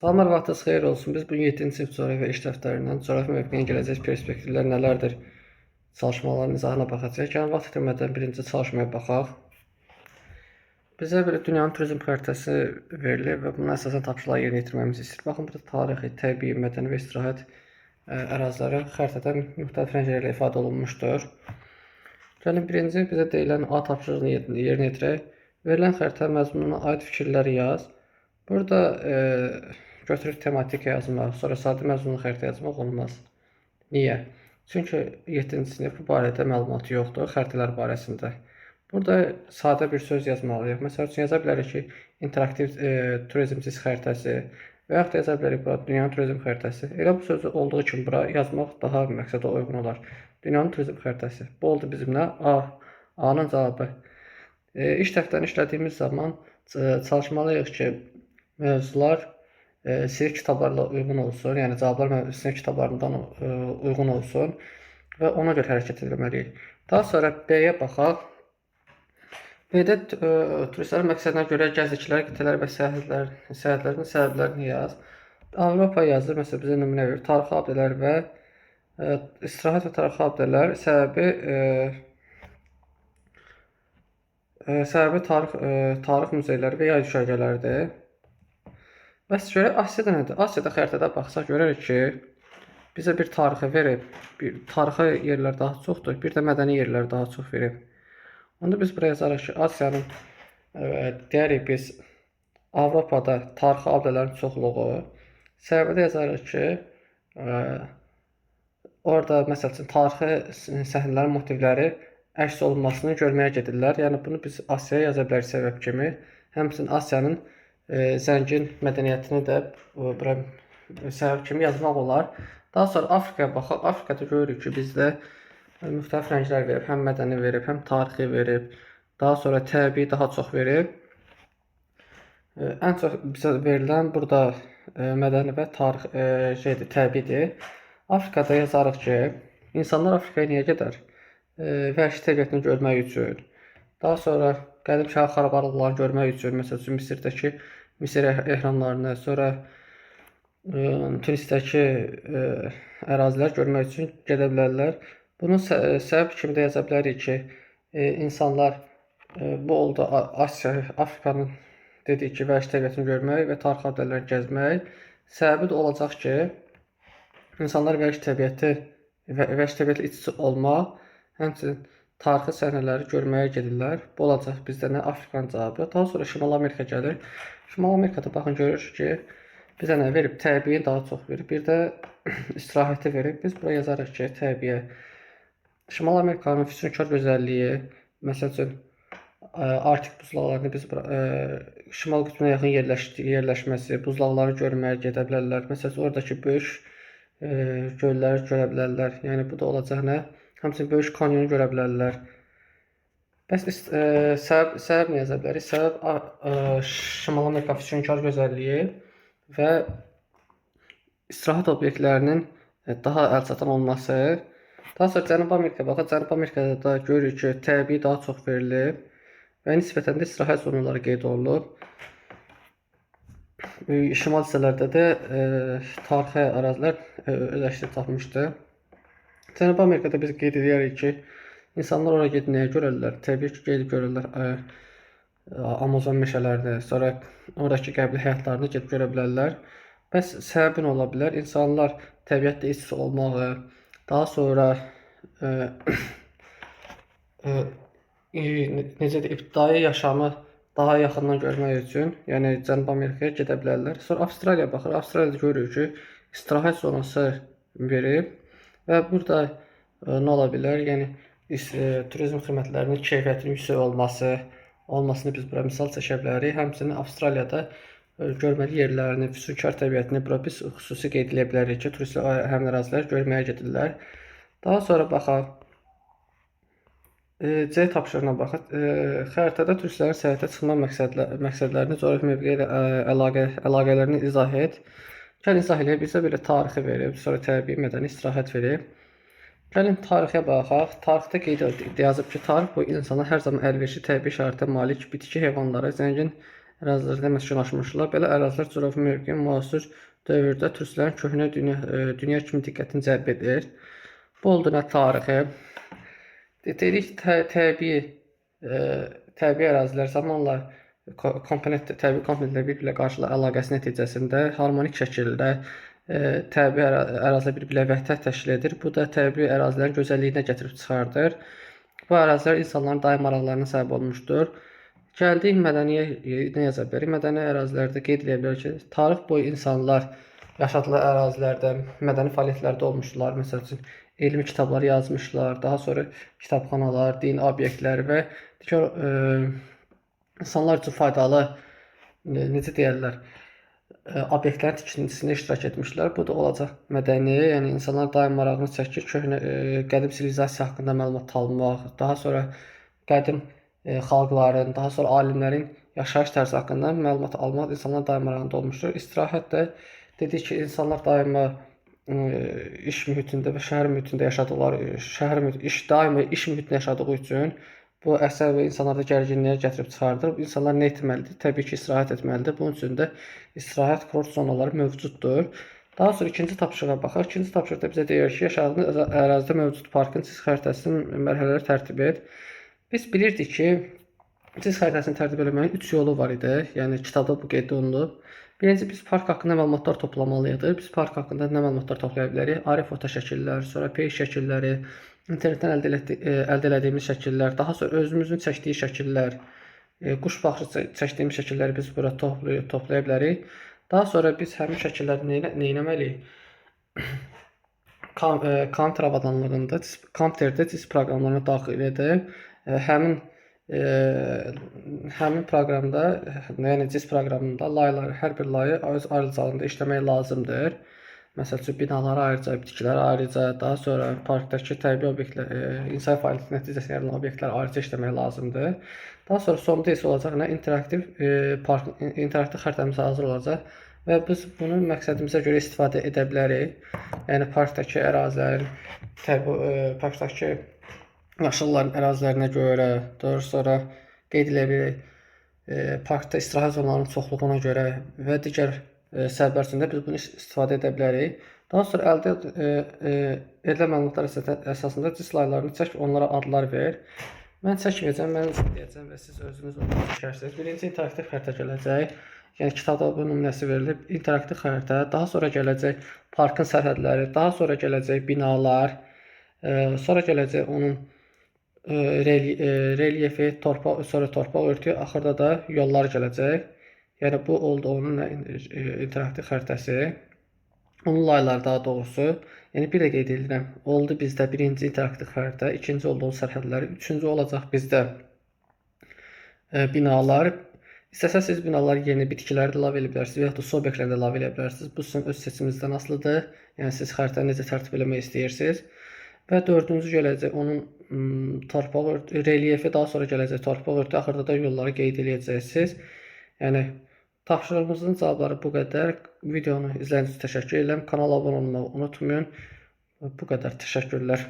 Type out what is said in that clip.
Salamlar, vaxtınız xeyir olsun. Biz bugün 7-ci sinif coğrafya iş dəftərindən coğrafya mövqeyin gələcək perspektivlər nələrdir çalışmaların izahına baxacağıq. Yəni, vaxt itirmədən birinci çalışmaya baxaq. Bizə bir dünyanın turizm xəritəsi verilir və buna əsasən tapşırıqları yerinə yetirməmizi istəyir. Baxın, burada tarixi, təbii, mədəni və istirahət əraziləri xəritədə müxtəlif rənglərlə ifadə olunmuşdur. Gəlin, birinci bizə deyilən A tapşırığını yerinə yetirək. Verilən xəritə məzmununa aid fikirləri yaz. Burada götürür tematik yazmaq, sonra sadə məzmunlu xəritə yazmaq olmaz. Niyə? Çünki 7-ci sinif bu barədə məlumatı yoxdur xəritələr barəsində. Burada sadə bir söz yazmalıyıq. Məsəl üçün yaza bilərik ki, interaktiv turizm xəritəsi və yaxud da yaza bilərik bura dünyanın turizm xəritəsi. Elə bu sözü olduğu kimi bura yazmaq daha məqsədə uyğun olar. Dünyanın turizm xəritəsi. Bu oldu bizim nə? A. A-nın cavabı. İş dəftərini işlədiyimiz zaman çalışmalıyıq ki, mövzular sinif kitablarla uyğun olsun, yəni cavablar sinif kitablarından uyğun olsun və ona görə hərəkət etməliyik. Daha sonra B-yə baxaq. B-də turistlərin məqsədinə görə gəzdikləri qitələr və səyahətlərin səbəblərini yaz. Avropa yazır, məsələn bizə nümunə verir. Tarixi abidələr və istirahət və tarixi abidələr səbəbi tarix muzeyləri və yay düşərgələridir. Bəs görək Asiyada nədir? Asiyada xəritədə baxsaq görərik ki, bizə bir tarixi verib, tarixi yerlər daha çoxdur, bir də mədəni yerlər daha çox verib. Onda biz buraya yazarıq ki, Asiyanın deyərik biz Avropada tarixi abidələrin çoxluğu, səbəbi də yazarıq ki, orada məsəl üçün tarixi səhnələrin motivləri əks olunmasını görməyə gedirlər. Yəni bunu biz Asiyaya yaza bilərik səbəb kimi. Həmçinin Asiyanın zəngin mədəniyyətini də bura səbəb kimi yazmaq olar. Daha sonra Afrikaya baxaq. Afrikada görürük ki, bizdə müxtəlif rənglər verib, həm mədəni verib, həm tarixi verib. Daha sonra təbii daha çox verib. Ən çox bizə verilən burada mədəni və tarix təbiidir. Afrikada yazarıq ki, insanlar Afrikaya niyə gedər? Vəhşi təbiətini görmək üçün. Daha sonra qədim şəhər xarabalıqlarını görmək üçün, məsəl üçün Misirdəki Misir ehramlarını, sonra Tunisdəki ərazilər görmək üçün gedə bilərlər. Bunun səbəb kimi də yaza bilərik ki, insanlar bu oldu Afrikanın dediyi ki, vəhşi təbiətini görmək və tarixi abidələrini gəzmək. Səbəbi də olacaq ki, insanlar vəhşi təbiətlə iç-içə olmaq, həmçinin tarixi səhnələri görməyə gedirlər. Bu olacaq bizdə nə? Afrikanın cavabı. Daha sonra Şimal Amerika gəlir. Şimal Amerikada baxın görürük ki, bizə nə verib? Təbii daha çox verib. Bir də istirahəti verib. Biz buraya yazarıq ki, təbiiyə. Şimal Amerikanın füsunkar gözəlliyi, məsəl üçün Arktik buzlaqlarını biz şimal qütbünə yaxın yerləşməsi, buzlaqları görməyə gedə bilərlər. Məsəl üçün oradakı böyük gölləri görə bilərlər. Yəni bu da olacaq nə? Həmçinin böyük kanyonu görə bilərlər. Bəs səbəb nə yaza bilərik? Səbəb Şimal Amerika füsunkar gözəlliyi və istirahət obyektlərinin daha əlçatan olması. Daha sonra Cənubi Amerikaya baxaq. Cənubi Amerikada da görürük ki, təbii daha çox verilib və nisbətən də istirahət zonaları qeyd olunub. Şimal hissələrdə də tarixi ərazilər öz əksini tapmışdır. Cənubi Amerikada biz qeyd edərik ki, insanlar oraya gedib nəyə görürlər? Təbii ki, gedib görürlər Amazon meşələrini, sonra oradakı qəbili həyatlarını gedib görə bilərlər. Bəs səbəbi nə ola bilər? İnsanlar təbiətlə iç-içə olmağı, daha sonra ibtidai yaşamı daha yaxından görmək üçün, yəni Cənubi Amerikaya gedə bilərlər. Sonra Avstraliyaya baxır. Avstraliyada görürük ki, istirahət zonası verib və burada nə ola bilər? Yəni turizm xidmətlərinin keyfiyyətinin yüksək olmasını biz bura misal çəkə bilərik. Həmçinin Avstraliyada görməli yerlərini, füsunkar təbiətini bura biz xüsusi qeyd edə bilərik ki, turistlər həmin ərazilər görməyə gedirlər. Daha sonra baxaq. C tapşırığına baxaq. Xəritədə turistlərin səyahətə çıxma məqsədlərini, coğrafi mövqeyi ilə əlaqələrini izah et. Gəlin izah eləyək. Bizə belə tarixi verib, sonra təbii, mədəni, istirahət verib. Gəlin tarixə baxaq. Tarixdə qeyd yazıb ki, tarix bu insana hər zaman əlverişli təbii şəraitə malik bitki, heyvanlara, zəngin ərazilərdə məskunlaşmışlar. Belə ərazilər coğrafi mövqeyi müasir dövrdə turistlərin köhnə dünya kimi diqqətini cəlb edir. Bu oldu nə tarixi. Dedik təbii ərazilər zamanla təbii komponentlər bir-birlə qarşılıqlı əlaqəsi nəticəsində harmonik şəkildə təbii ərazilər bir-birlə vəhdət təşkil edir. Bu da təbii ərazilərin gözəlliyinə gətirib çıxardır. Bu ərazilər insanların daim maraqlarına səbəb olmuşdur. Gəldik mədəniyə nə yaza bilərik? Mədəni ərazilərdə qeyd edə bilərik ki, tarix boyu insanlar yaşadığı ərazilərdə mədəni fəaliyyətlərdə olmuşlar. Məsəl üçün, elmi kitablar yazmışlar, daha sonra kitabxanalar, din obyektləri və digər insanlar üçün faydalı, necə deyərlər, obyektlərin tikintisində iştirak etmişlər. Bu da olacaq mədəni, yəni insanlar daim marağını çəkir, köhnə qədim sivilizasiya haqqında məlumat almaq, daha sonra qədim xalqların, daha sonra alimlərin yaşayış tərzi haqqında məlumat almaq insanlar daim marağında olmuşdur. İstirahət də dedik ki, insanlar daima iş mühitində və şəhər mühitində yaşadıqları, daima iş mühitində yaşadığı üçün bu əsər və insanlarda gərginliyə gətirib çıxardır. İnsanlar nə etməlidir? Təbii ki, istirahət etməlidir. Bunun üçün də istirahət kurort zonaları mövcuddur. Daha sonra ikinci tapşırığa baxaq. İkinci tapşırıqda bizə deyir ki, yaşadığınız ərazidə mövcud parkın çiz xəritəsinin mərhələləri tərtib et. Biz bilirdik ki, çiz xəritəsini tərtib etməyin 3 yolu var idi. Yəni kitabda bu qeyd olunub. Birinci, biz park haqqında məlumatlar toplamalıyıq. Biz park haqqında nə məlumatlar toplaya bilərik? Ayrı foto şəkillər, sonra peyk şəkilləri, internetdən əldə elədiyimiz şəkillər, daha sonra özümüzün çəkdiyi şəkillər, quş baxışı çəkdiyimiz şəkilləri biz bura toplaya bilərik. Daha sonra biz həmin şəkilləri nə etməliyik? Counter avadanlığında, Counterdə CIS proqramlarına daxil edib, həmin proqramda, yəni CIS proqramında layları, hər bir layı öz ayrıcalığında işləmək lazımdır. Məsəl üçün, binalara ayrıca, bitkilərə ayrıca, daha sonra parkdakı təbii obyektlər, insan fəaliyyəti nəticəsində yaranan obyektlər ayrıca işləmək lazımdır. Daha sonra sonda isə olacaq interaktiv xəritəmiz hazır olacaq və biz bunu məqsədimizə görə istifadə edə bilərik. Yəni, parkdakı ərazilərin, parkdakı yaşılların ərazilərinə görə, daha sonra qeyd edə bilərik, parkda istirahət zonalarının çoxluğuna görə və digər səbəblər üçün də biz bunu istifadə edə bilərik. Daha sonra əldə edilən məlumatlar əsasında CIS laylarını çək, onlara adlar ver. Mən çəkməyəcəm, mən deyəcəm və siz özünüz onu çəkərsiniz. Birinci interaktiv xəritə gələcək. Yəni kitabda bu nümunəsi verilib. İnteraktiv xəritə, daha sonra gələcək parkın sərhədləri, daha sonra gələcək binalar, sonra gələcək onun relyefi, sonra torpaq örtüyü, axırda da yollar gələcək. Yəni, bu oldu onun interaktiv xəritəsi. Onun layları daha doğrusu. Yəni, bir də qeyd edirəm. Oldu bizdə birinci interaktiv xəritə, ikinci oldu sərhədləri, üçüncü olacaq bizdə binalar. İstəsəz siz binaları yeni bitkiləri də əlavə edə bilərsiniz və ya da su obyektləri də əlavə edə bilərsiniz. Bu sizin öz seçiminizdən asılıdır. Yəni, siz xəritəni necə tərtib eləmək istəyirsiniz. Və dördüncü gələcək onun torpaq örtü, relyefi, daha sonra gələcək torpaq örtü, axırda da yolları qeyd edəcəksiniz. Yəni, tapşırığımızın cavabları bu qədər. Videonu izlədiyiniz üçün təşəkkür edirəm. Kanala abunə olmağı unutmayın. Bu qədər. Təşəkkürlər.